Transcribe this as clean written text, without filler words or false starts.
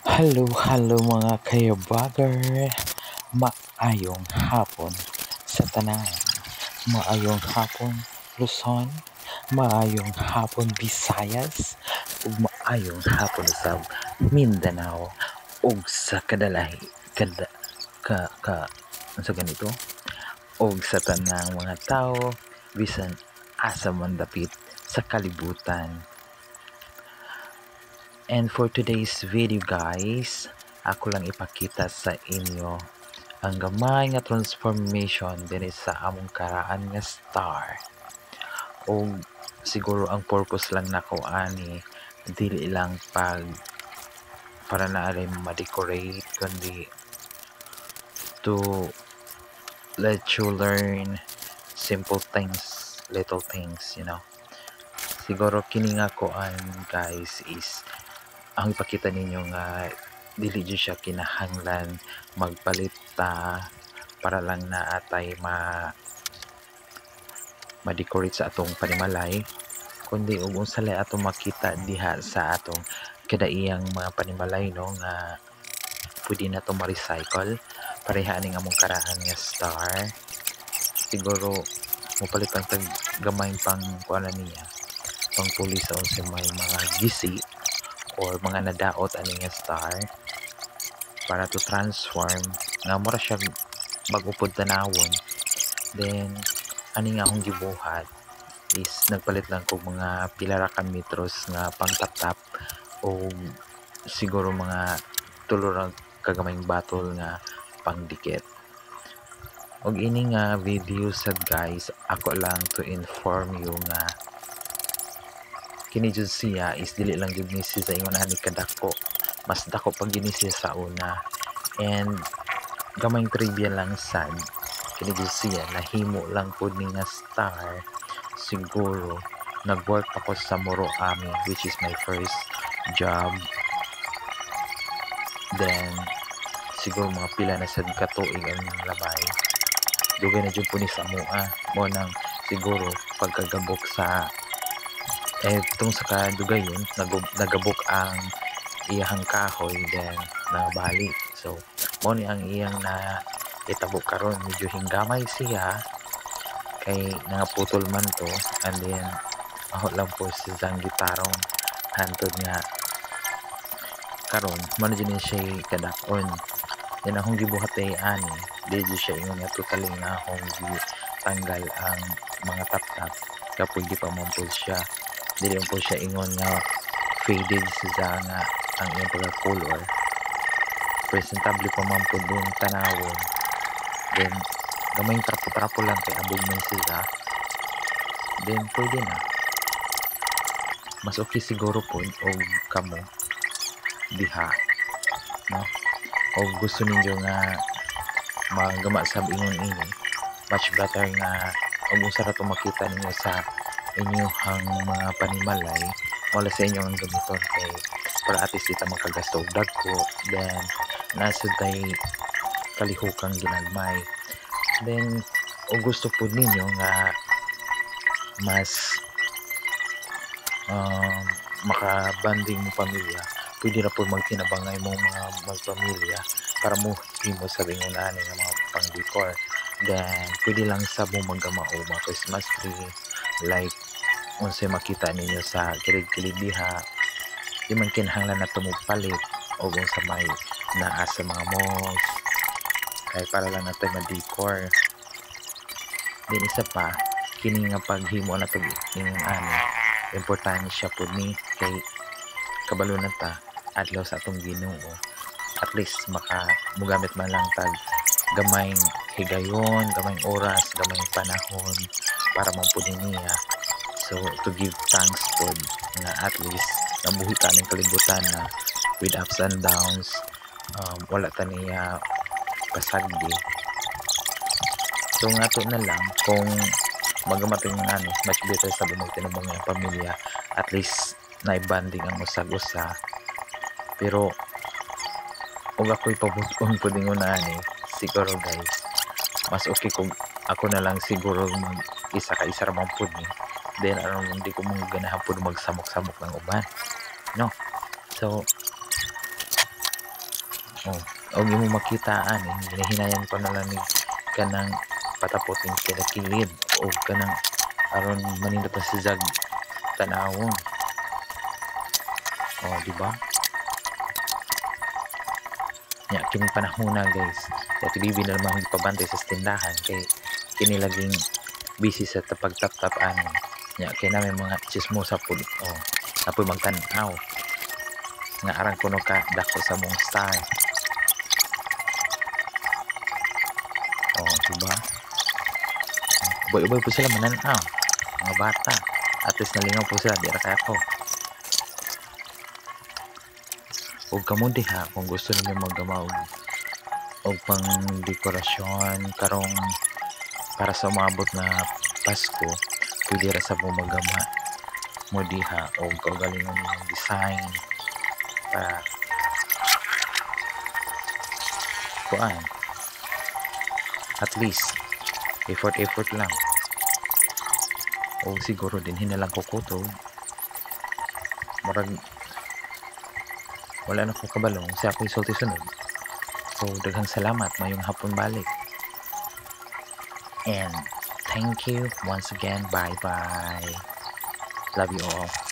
Hello mga kayabager. Maayong hapon sa tanan. Maayong hapon Luzon. Maayong hapon Visayas. Ug maayong hapon sa Mindanao. Ug sa kadalahi kada sa ganito. Ug sa tanang mga tao bisan asa man dapit sa kalibutan. And for today's video guys, ako lang ipakita sa inyo ang gamay nga transformation dinhi sa among karaan nga star. O siguro ang purpose lang nako ani dili lang para na rin ma-decorate kundi to let you learn simple things, little things, Siguro kini nga koan guys is ang ipakita ninyo nga dili jud siya kinahanglan magpalit para lang na atay ma-decorate sa atong panimalay, kundi ug unsa lay atong makita diha sa atong kadaiyang mga panimalay nga pwede na to ma-recycle pareha ning among karaan nga star. Siguro mopalit lang tag gamay pang kuana niya pang puli sa unsa may mga gisi or mga nadaot ani nga star para to transform nga mura siya bag-o pod tanawon. Then ani nga akong gibuhat is nagpalit lang kog mga pila ra ka metros nga pang tap-tap o siguro mga tulo ra kagamay batol nga pangdikit. Og ini nga video sad guys, ako lang to inform you nga kini jud siya is dili lang jud ni siya sa ingon ani kadako, mas dako pag gini siya sa una. And gamayng trivia lang sad, kini jud siya nahimo lang pud ni nga star. Siguro nag-work ako sa Moro Ami, which is my first job. Then siguro mga pila na sad ka tuig ang labay, dugay na jud po ni sa mua mo nang siguro pagkagabok sa itong sa kadugayon nagabok ang iyang kahoy, then nabali. So mo ni ang iyang na itabok karon medyo hinggamay siya kay nangaputol man to, and then ako lang po si sang gitarong hantod nga karon man din siya kadakon. Then akong gibuhat ay ani di siya ingon nga totally nga akong tanggal ang mga tap-tap kapag di pa mampul siya. Dili po siya ingon nga faded siya nga ang iyang pagka-color. Presentable pa man po dun tanawon. Then gamay trapo-trapo lang kay abog man siya. Then pwede na. Mas okay siguro po o kamo diha, no? O gusto ninyo nga magama sa ingon ini, much better nga og usa ra to makita ninyo sa inyong mga panimalay wala sa inyo ang gamiton kay para at least kita makagasto og dagko. Then nasa tay kalihukang ginagmay. Then o gusto po ninyo nga mas makabanding mo pamilya, pwede na po magtinabangay mo mga magpamilya para mo himo sa ingon ani nga mga pang decor. Then pwede lang sa mo maggama o mga Christmas tree like unsay makita ninyo sa kilid-kilid diha. Di man kinahanglan na tumugpalit o unsa may naa sa mga malls kay para lang natin ma-decor. Din isa pa kini nga paghimo na to ingon ani importante siya pud ni kay kabalo na ta adlaw sa atong Ginoo, at least mugamit man lang tag gamayng higayon, gamayng oras, gamayng panahon para mampud niya. So to give thanks po nga at least nabuhi ta ning kalibutan na with ups and downs, wala ta niya kasagdi. So nga to na lang kung magamatay nga much better sa bumagtinabang ng pamilya, at least naibanding ang usag-usa. Pero kung ako'y pabuton po din siguro guys, mas okay kung ako na lang siguro mag isa ka isa ramang po ni. Then hindi ko mong ganahan po magsamok-samok ng uban, no? So Oh, og imong makitaan hinahinayan pa na lang ni kanang patapotin kada kilid o kanang aron manindot na si jag tanawon. Oh, di ba? Nya kini panahona guys. Dati bibi na naman pabantay sa tindahan kay kini laging busy sa pagtap-tap ani. Nya kay namin mga chismosa pud. Oh, apoy magtan-aw. Nga arang kuno ka dako sa mong star. Oh, diba? Ubay-ubay po sila mananaw. Mga bata. At least nalingaw po sila. Di ra kaya ko. Huwag ka mo diha kung gusto ninyo maggamaw o pang dekorasyon karong para sa umabot na Pasko. Pwede ra sa mo maggama mo diha o kaugalingon ninyong design para kuan. At least effort lang. O siguro din hinalang kukuto. Marag wala na ko kabalong sa ako'y sulti sunod. So daghang salamat mayong hapon balik. And thank you once again. Bye bye. Love you all.